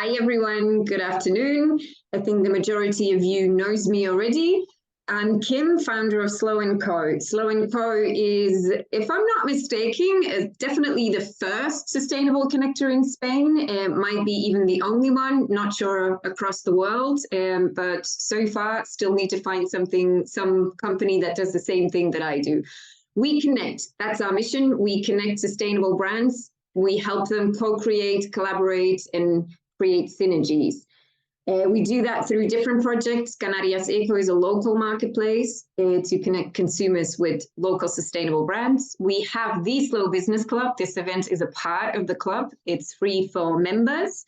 Hi, everyone. Good afternoon. I think the majority of you knows me already. I'm Kim, founder of Slow & Co. Slow & Co is, if I'm not mistaken, definitely the first sustainable connector in Spain. It might be even the only one, not sure across the world, but so far still need to find some company that does the same thing that I do. We connect, that's our mission. We connect sustainable brands. We help them co-create, collaborate, and create synergies. We do that through different projects. Canarias Eco is a local marketplace to connect consumers with local sustainable brands. We have the Slow Business Club. This event is a part of the club. It's free for members.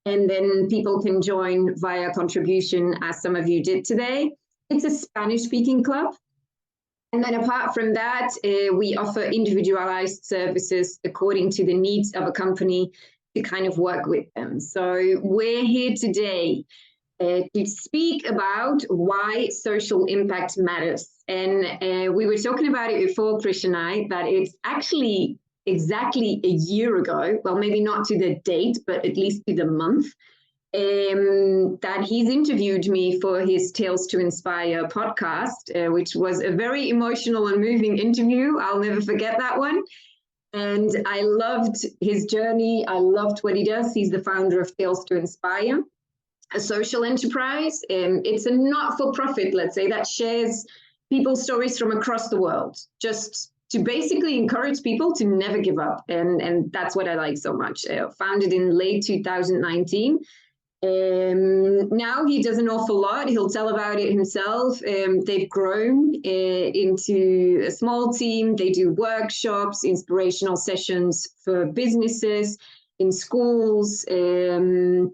And then people can join via contribution, as some of you did today. It's a Spanish-speaking club. And then apart from that, we offer individualized services according to the needs of a company to kind of work with them. So we're here today to speak about why social impact matters. And we were talking about it before, Krish and I, that it's actually exactly a year ago, well, maybe not to the date, but at least to the month, that he's interviewed me for his Tales to Inspire podcast, which was a very emotional and moving interview. I'll never forget that one. And I loved his journey. I loved what he does. He's the founder of Tales to Inspire, a social enterprise. It's a not-for-profit, let's say, that shares people's stories from across the world, just to basically encourage people to never give up. And that's what I like so much. Founded in late 2019. Now he does an awful lot. He'll tell about it himself. They've grown into a small team. They do workshops, inspirational sessions for businesses, in schools. And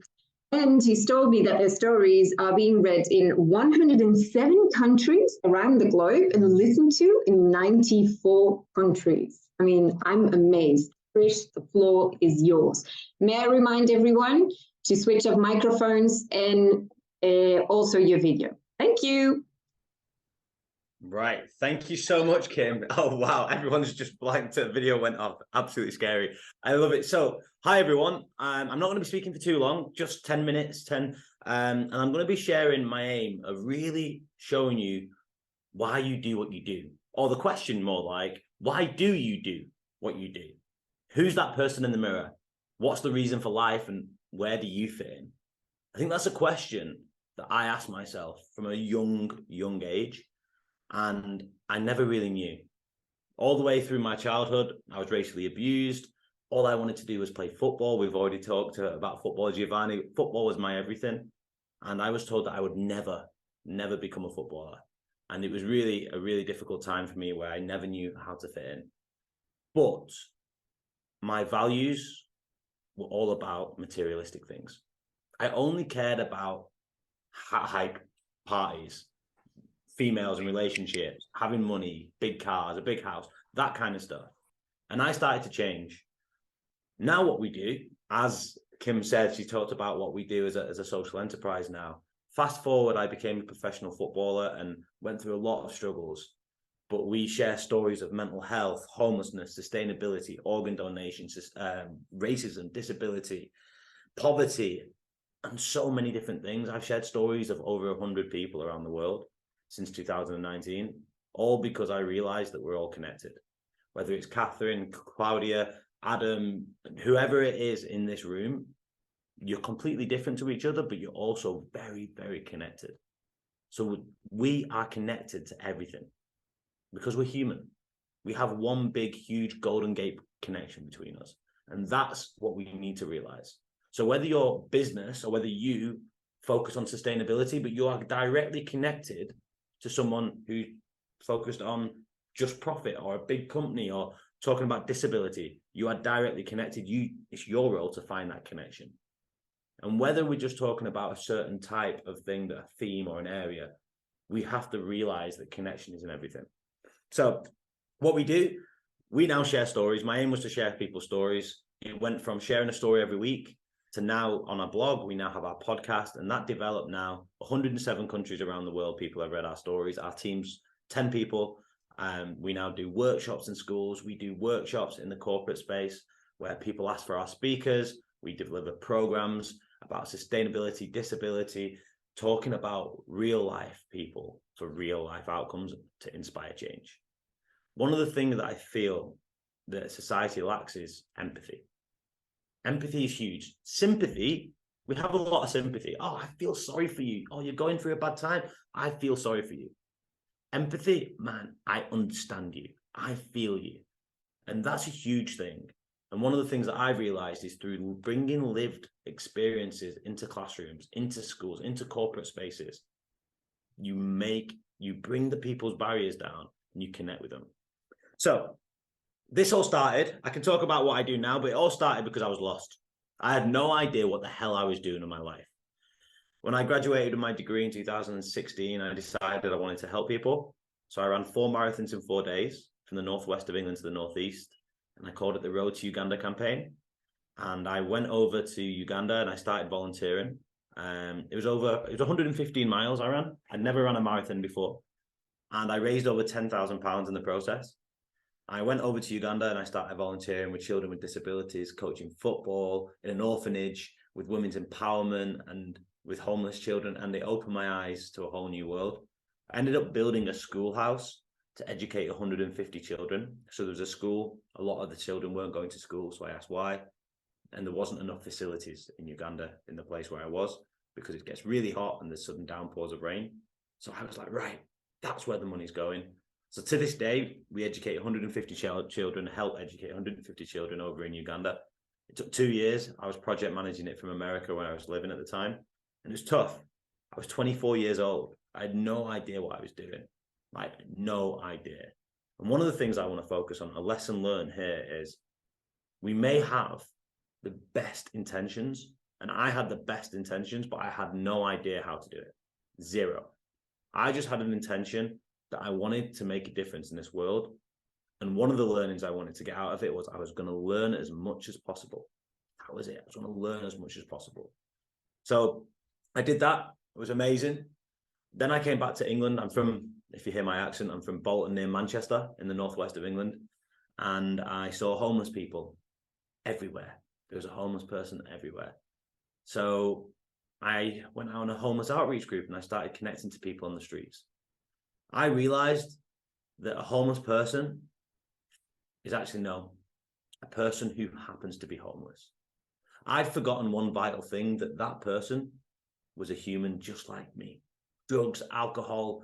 he's told me that their stories are being read in 107 countries around the globe and listened to in 94 countries. I mean, I'm amazed. Krish, the floor is yours. May I remind everyone to switch off microphones and also your video. Thank you. Right. Thank you so much, Kim. Oh, wow. Everyone's just blanked. The video went off. Absolutely scary. I love it. So, hi, everyone. I'm not going to be speaking for too long, just 10 minutes, and I'm going to be sharing my aim of really showing you why you do what you do. Or the question more like, why do you do what you do? Who's that person in the mirror? What's the reason for life? And where do you fit in? I think that's a question that I asked myself from a young age, and I never really knew. All the way through my childhood, I was racially abused. All I wanted to do was play football. We've already talked about football, Giovanni. Football was my everything. And I was told that I would never become a footballer. And it was really a really difficult time for me where I never knew how to fit in. But my values were all about materialistic things. I only cared about hype, parties, females and relationships, having money, big cars, a big house, that kind of stuff. And I started to change. Now what we do, as Kim said, she talked about what we do as a social enterprise now. Fast forward, I became a professional footballer and went through a lot of struggles. But we share stories of mental health, homelessness, sustainability, organ donation, racism, disability, poverty, and so many different things. I've shared stories of over 100 people around the world since 2019, all because I realized that we're all connected. Whether it's Catherine, Claudia, Adam, whoever it is in this room, you're completely different to each other, but you're also very, very connected. So we are connected to everything. Because we're human. We have one big, huge Golden Gate connection between us. And that's what we need to realize. So whether your business or whether you focus on sustainability, but you are directly connected to someone who focused on just profit or a big company or talking about disability, you are directly connected. It's your role to find that connection. And whether we're just talking about a certain type of thing, a theme or an area, we have to realize that connection is in everything. So what we do, we now share stories. My aim was to share people's stories. It went from sharing a story every week to now on our blog. We now have our podcast, and that developed now 107 countries around the world. People have read our stories. Our team's 10 people. We now do workshops in schools. We do workshops in the corporate space where people ask for our speakers. We deliver programs. about sustainability, disability, talking about real life people for real life outcomes to inspire change. One of the things that I feel that society lacks is empathy. Empathy is huge. Sympathy, we have a lot of sympathy. Oh, I feel sorry for you. Oh, you're going through a bad time. I feel sorry for you. Empathy, man, I understand you. I feel you. And that's a huge thing. And one of the things that I've realized is through bringing lived experiences into classrooms, into schools, into corporate spaces, you bring the people's barriers down and you connect with them. So this all started, I can talk about what I do now, but it all started because I was lost. I had no idea what the hell I was doing in my life. When I graduated with my degree in 2016, I decided I wanted to help people. So I ran 4 marathons in 4 days from the northwest of England to the northeast. And I called it the Road to Uganda campaign. And I went over to Uganda and I started volunteering. It was 115 miles I ran. I'd never run a marathon before. And I raised over £10,000 in the process. I went over to Uganda and I started volunteering with children with disabilities, coaching football in an orphanage, with women's empowerment and with homeless children. And they opened my eyes to a whole new world. I ended up building a schoolhouse to educate 150 children. So there was a school, a lot of the children weren't going to school. So I asked why. And there wasn't enough facilities in Uganda in the place where I was, because it gets really hot and there's sudden downpours of rain. So I was like, right, that's where the money's going. So to this day, we educate 150 children, help educate 150 children over in Uganda. It took 2 years. I was project managing it from America where I was living at the time. And it was tough. I was 24 years old. I had no idea what I was doing. Like, no idea. And one of the things I want to focus on, a lesson learned here, is we may have the best intentions. And I had the best intentions, but I had no idea how to do it. Zero. I just had an intention that I wanted to make a difference in this world. And one of the learnings I wanted to get out of it was I was going to learn as much as possible. That was it. I was going to learn as much as possible. So I did that. It was amazing. Then I came back to England. I'm from, if you hear my accent, I'm from Bolton near Manchester in the northwest of England. And I saw homeless people everywhere. There was a homeless person everywhere. So I went out on a homeless outreach group and I started connecting to people on the streets. I realized that a homeless person is actually a person who happens to be homeless. I'd forgotten one vital thing, that person was a human just like me. Drugs, alcohol,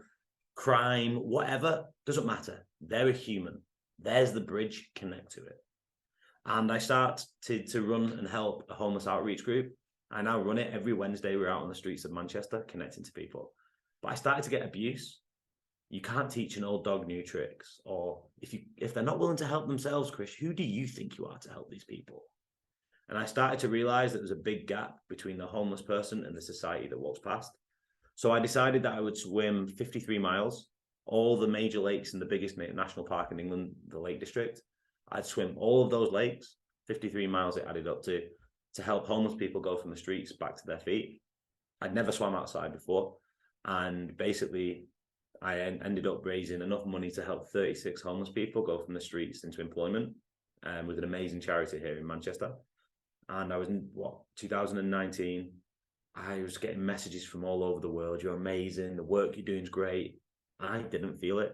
crime, whatever, doesn't matter. They're a human. There's the bridge, connect to it. And I start to run and help a homeless outreach group. I now run it every Wednesday. We're out on the streets of Manchester connecting to people. But I started to get abuse. You can't teach an old dog new tricks. Or if they're not willing to help themselves, Krish, who do you think you are to help these people? And I started to realize that there's a big gap between the homeless person and the society that walks past. So I decided that I would swim 53 miles, all the major lakes in the biggest national park in England, the Lake District. I'd swim all of those lakes, 53 miles it added up to help homeless people go from the streets back to their feet. I'd never swam outside before. And basically, I ended up raising enough money to help 36 homeless people go from the streets into employment, with an amazing charity here in Manchester. And I was in 2019. I was getting messages from all over the world. You're amazing. The work you're doing is great. I didn't feel it.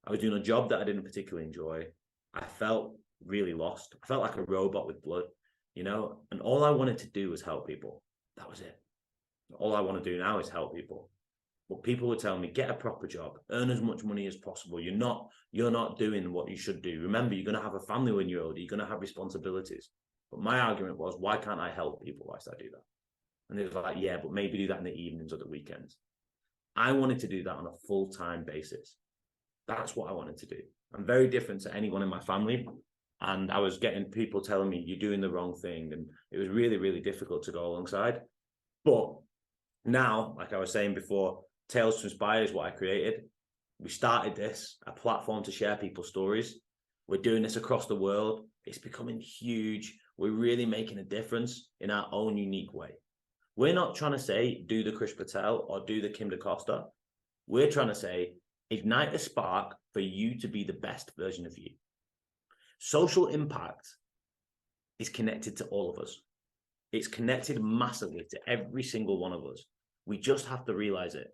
I was doing a job that I didn't particularly enjoy. I felt really lost. I felt like a robot with blood, and all I wanted to do was help people. That was it. All I want to do now is help people. But people would tell me, get a proper job, earn as much money as possible. You're not doing what you should do. Remember, you're going to have a family when you're older. You're going to have responsibilities. But my argument was, why can't I help people whilst I do that? And they were like, yeah, but maybe do that in the evenings or the weekends. I wanted to do that on a full-time basis. That's what I wanted to do. I'm very different to anyone in my family. And I was getting people telling me, you're doing the wrong thing. And it was really, really difficult to go alongside. But now, like I was saying before, Tales to Inspire is what I created. We started this, a platform to share people's stories. We're doing this across the world. It's becoming huge. We're really making a difference in our own unique way. We're not trying to say, do the Krish Patel or do the Kim DaCosta. We're trying to say, ignite a spark for you to be the best version of you. Social impact is connected to all of us. It's connected massively to every single one of us. We just have to realize it.